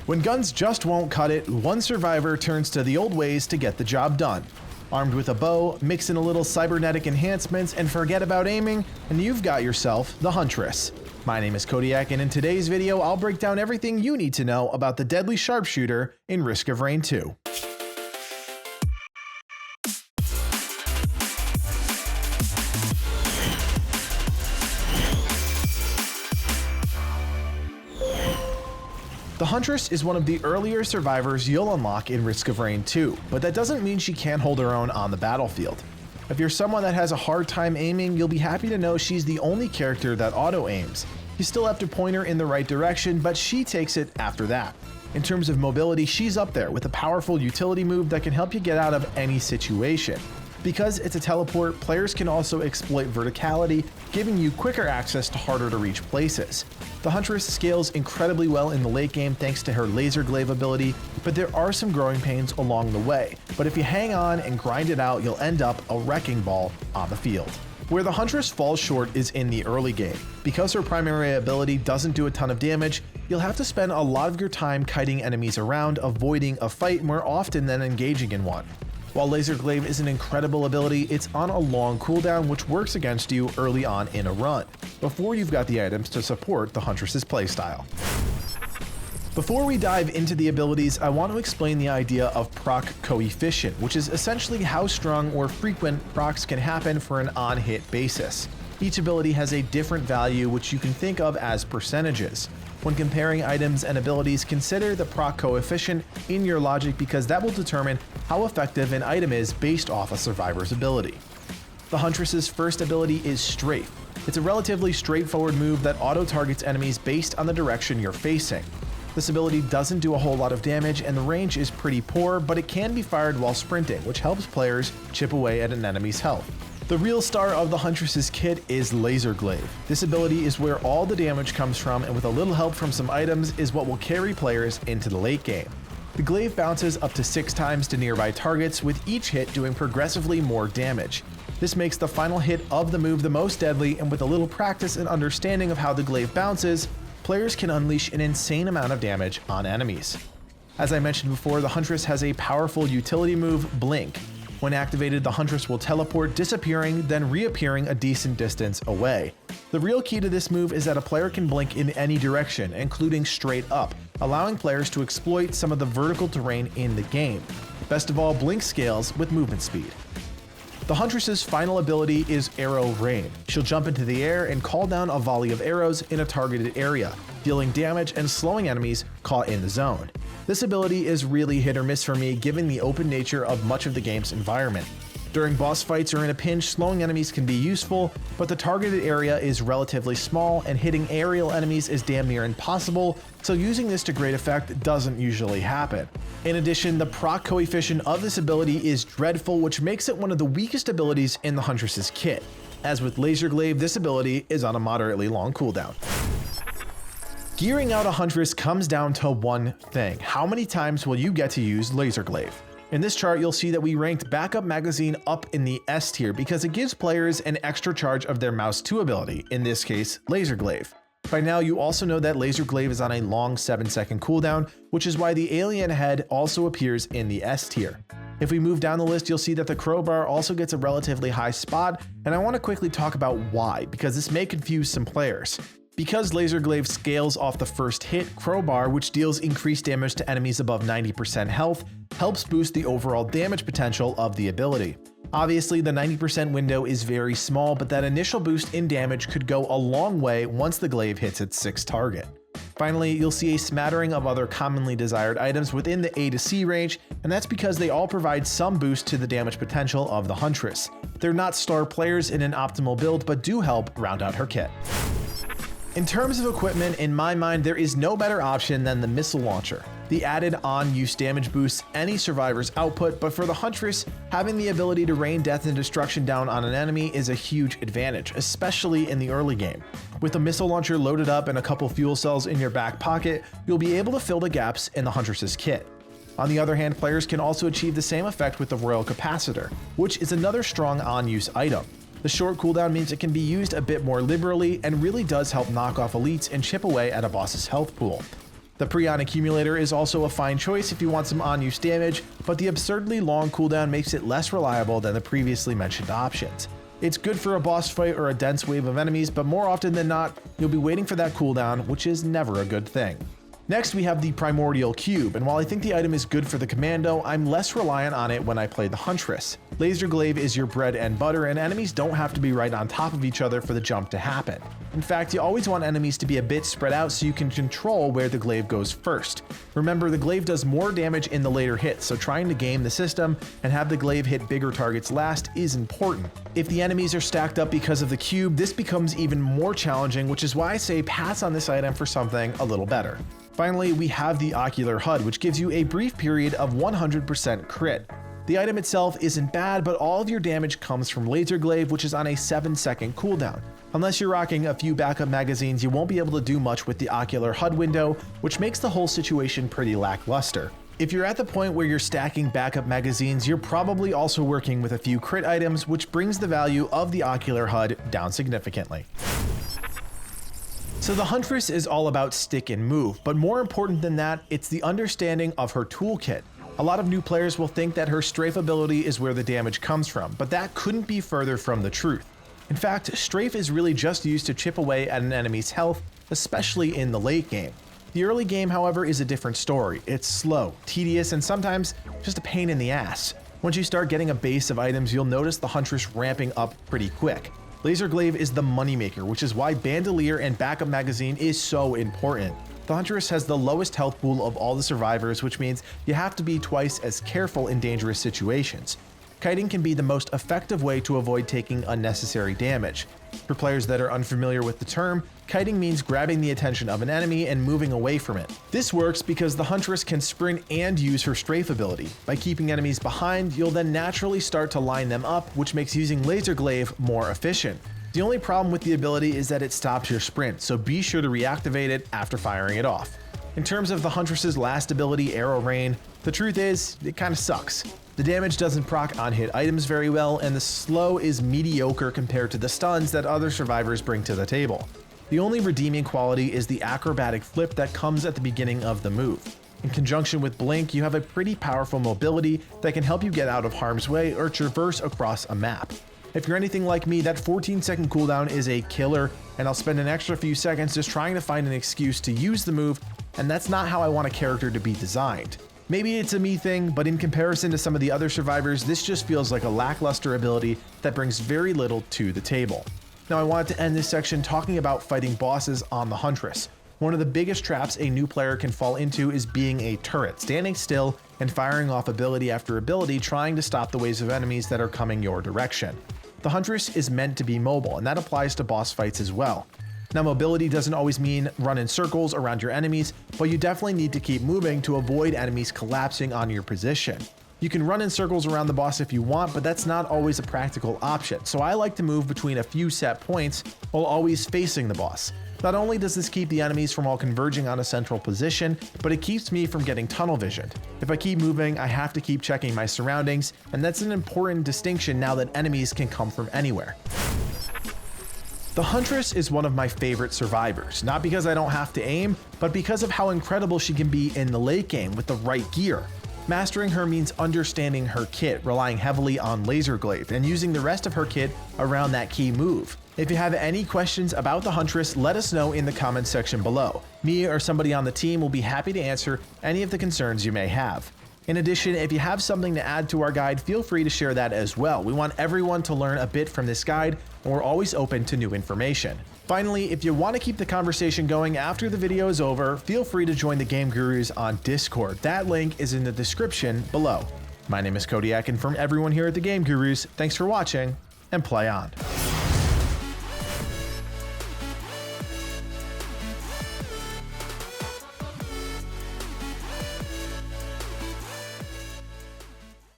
When guns just won't cut it, one survivor turns to the old ways to get the job done. Armed with a bow, mix in a little cybernetic enhancements, and forget about aiming, and you've got yourself the Huntress. My name is Codiak, and in today's video, I'll break down everything you need to know about the deadly sharpshooter in Risk of Rain 2. The Huntress is one of the earlier survivors you'll unlock in Risk of Rain 2, but that doesn't mean she can't hold her own on the battlefield. If you're someone that has a hard time aiming, you'll be happy to know she's the only character that auto-aims. You still have to point her in the right direction, but she takes it after that. In terms of mobility, she's up there with a powerful utility move that can help you get out of any situation. Because it's a teleport, players can also exploit verticality, giving you quicker access to harder to reach places. The Huntress scales incredibly well in the late game thanks to her laser glaive ability, but there are some growing pains along the way. But if you hang on and grind it out, you'll end up a wrecking ball on the field. Where the Huntress falls short is in the early game. Because her primary ability doesn't do a ton of damage, you'll have to spend a lot of your time kiting enemies around, avoiding a fight more often than engaging in one. While Laser Glaive is an incredible ability, it's on a long cooldown which works against you early on in a run, before you've got the items to support the Huntress's playstyle. Before we dive into the abilities, I want to explain the idea of proc coefficient, which is essentially how strong or frequent procs can happen for an on-hit basis. Each ability has a different value which you can think of as percentages. When comparing items and abilities, consider the proc coefficient in your logic because that will determine how effective an item is based off a survivor's ability. The Huntress's first ability is Strafe. It's a relatively straightforward move that auto-targets enemies based on the direction you're facing. This ability doesn't do a whole lot of damage and the range is pretty poor, but it can be fired while sprinting, which helps players chip away at an enemy's health. The real star of the Huntress's kit is Laser Glaive. This ability is where all the damage comes from, and with a little help from some items is what will carry players into the late game. The glaive bounces up to 6 times to nearby targets, with each hit doing progressively more damage. This makes the final hit of the move the most deadly, and with a little practice and understanding of how the glaive bounces, players can unleash an insane amount of damage on enemies. As I mentioned before, the Huntress has a powerful utility move, Blink. When activated, the Huntress will teleport, disappearing, then reappearing a decent distance away. The real key to this move is that a player can blink in any direction, including straight up, allowing players to exploit some of the vertical terrain in the game. Best of all, Blink scales with movement speed. The Huntress's final ability is Arrow Rain. She'll jump into the air and call down a volley of arrows in a targeted area, dealing damage and slowing enemies caught in the zone. This ability is really hit or miss for me given the open nature of much of the game's environment. During boss fights or in a pinch, slowing enemies can be useful, but the targeted area is relatively small and hitting aerial enemies is damn near impossible, so using this to great effect doesn't usually happen. In addition, the proc coefficient of this ability is dreadful, which makes it one of the weakest abilities in the Huntress's kit. As with Laser Glaive, this ability is on a moderately long cooldown. Gearing out a Huntress comes down to one thing: how many times will you get to use Laser Glaive? In this chart, you'll see that we ranked Backup Magazine up in the S tier because it gives players an extra charge of their Mouse 2 ability, in this case, Laser Glaive. By now, you also know that Laser Glaive is on a long 7-second cooldown, which is why the alien head also appears in the S tier. If we move down the list, you'll see that the crowbar also gets a relatively high spot, and I want to quickly talk about why, because this may confuse some players. Because Laser Glaive scales off the first hit, Crowbar, which deals increased damage to enemies above 90% health, helps boost the overall damage potential of the ability. Obviously, the 90% window is very small, but that initial boost in damage could go a long way once the glaive hits its 6th target. Finally, you'll see a smattering of other commonly desired items within the A to C range, and that's because they all provide some boost to the damage potential of the Huntress. They're not star players in an optimal build, but do help round out her kit. In terms of equipment, in my mind, there is no better option than the missile launcher. The added on-use damage boosts any survivor's output, but for the Huntress, having the ability to rain death and destruction down on an enemy is a huge advantage, especially in the early game. With a missile launcher loaded up and a couple fuel cells in your back pocket, you'll be able to fill the gaps in the Huntress's kit. On the other hand, players can also achieve the same effect with the Royal Capacitor, which is another strong on-use item. The short cooldown means it can be used a bit more liberally and really does help knock off elites and chip away at a boss's health pool. The Prion Accumulator is also a fine choice if you want some on-use damage, but the absurdly long cooldown makes it less reliable than the previously mentioned options. It's good for a boss fight or a dense wave of enemies, but more often than not, you'll be waiting for that cooldown, which is never a good thing. Next, we have the Primordial Cube, and while I think the item is good for the commando, I'm less reliant on it when I play the Huntress. Laser Glaive is your bread and butter, and enemies don't have to be right on top of each other for the jump to happen. In fact, you always want enemies to be a bit spread out so you can control where the glaive goes first. Remember, the glaive does more damage in the later hits, so trying to game the system and have the glaive hit bigger targets last is important. If the enemies are stacked up because of the cube, this becomes even more challenging, which is why I say pass on this item for something a little better. Finally, we have the Ocular HUD, which gives you a brief period of 100% crit. The item itself isn't bad, but all of your damage comes from Laser Glaive, which is on a 7-second cooldown. Unless you're rocking a few backup magazines, you won't be able to do much with the Ocular HUD window, which makes the whole situation pretty lackluster. If you're at the point where you're stacking backup magazines, you're probably also working with a few crit items, which brings the value of the Ocular HUD down significantly. So the Huntress is all about stick and move, but more important than that, it's the understanding of her toolkit. A lot of new players will think that her strafe ability is where the damage comes from, but that couldn't be further from the truth. In fact, strafe is really just used to chip away at an enemy's health, especially in the late game. The early game, however, is a different story. It's slow, tedious, and sometimes just a pain in the ass. Once you start getting a base of items, you'll notice the Huntress ramping up pretty quick. Laser Glaive is the moneymaker, which is why Bandolier and backup magazine is so important. The Huntress has the lowest health pool of all the survivors, which means you have to be twice as careful in dangerous situations. Kiting can be the most effective way to avoid taking unnecessary damage. For players that are unfamiliar with the term, kiting means grabbing the attention of an enemy and moving away from it. This works because the Huntress can sprint and use her strafe ability. By keeping enemies behind, you'll then naturally start to line them up, which makes using Laser Glaive more efficient. The only problem with the ability is that it stops your sprint, so be sure to reactivate it after firing it off. In terms of the Huntress's last ability, Arrow Rain, the truth is, it kinda sucks. The damage doesn't proc on hit items very well, and the slow is mediocre compared to the stuns that other survivors bring to the table. The only redeeming quality is the acrobatic flip that comes at the beginning of the move. In conjunction with Blink, you have a pretty powerful mobility that can help you get out of harm's way or traverse across a map. If you're anything like me, that 14-second cooldown is a killer, and I'll spend an extra few seconds just trying to find an excuse to use the move, and that's not how I want a character to be designed. Maybe it's a me thing, but in comparison to some of the other survivors, this just feels like a lackluster ability that brings very little to the table. Now I wanted to end this section talking about fighting bosses on the Huntress. One of the biggest traps a new player can fall into is being a turret, standing still and firing off ability after ability, trying to stop the waves of enemies that are coming your direction. The Huntress is meant to be mobile, and that applies to boss fights as well. Now, mobility doesn't always mean run in circles around your enemies, but you definitely need to keep moving to avoid enemies collapsing on your position. You can run in circles around the boss if you want, but that's not always a practical option, so I like to move between a few set points while always facing the boss. Not only does this keep the enemies from all converging on a central position, but it keeps me from getting tunnel visioned. If I keep moving, I have to keep checking my surroundings, and that's an important distinction now that enemies can come from anywhere. The Huntress is one of my favorite survivors, not because I don't have to aim, but because of how incredible she can be in the late game with the right gear. Mastering her means understanding her kit, relying heavily on Laser Glaive, and using the rest of her kit around that key move. If you have any questions about the Huntress, let us know in the comments section below. Me or somebody on the team will be happy to answer any of the concerns you may have. In addition, if you have something to add to our guide, feel free to share that as well. We want everyone to learn a bit from this guide, and we're always open to new information. Finally, if you want to keep the conversation going after the video is over, feel free to join the Game Gurus on Discord. That link is in the description below. My name is Codiak, and from everyone here at the Game Gurus, thanks for watching, and play on.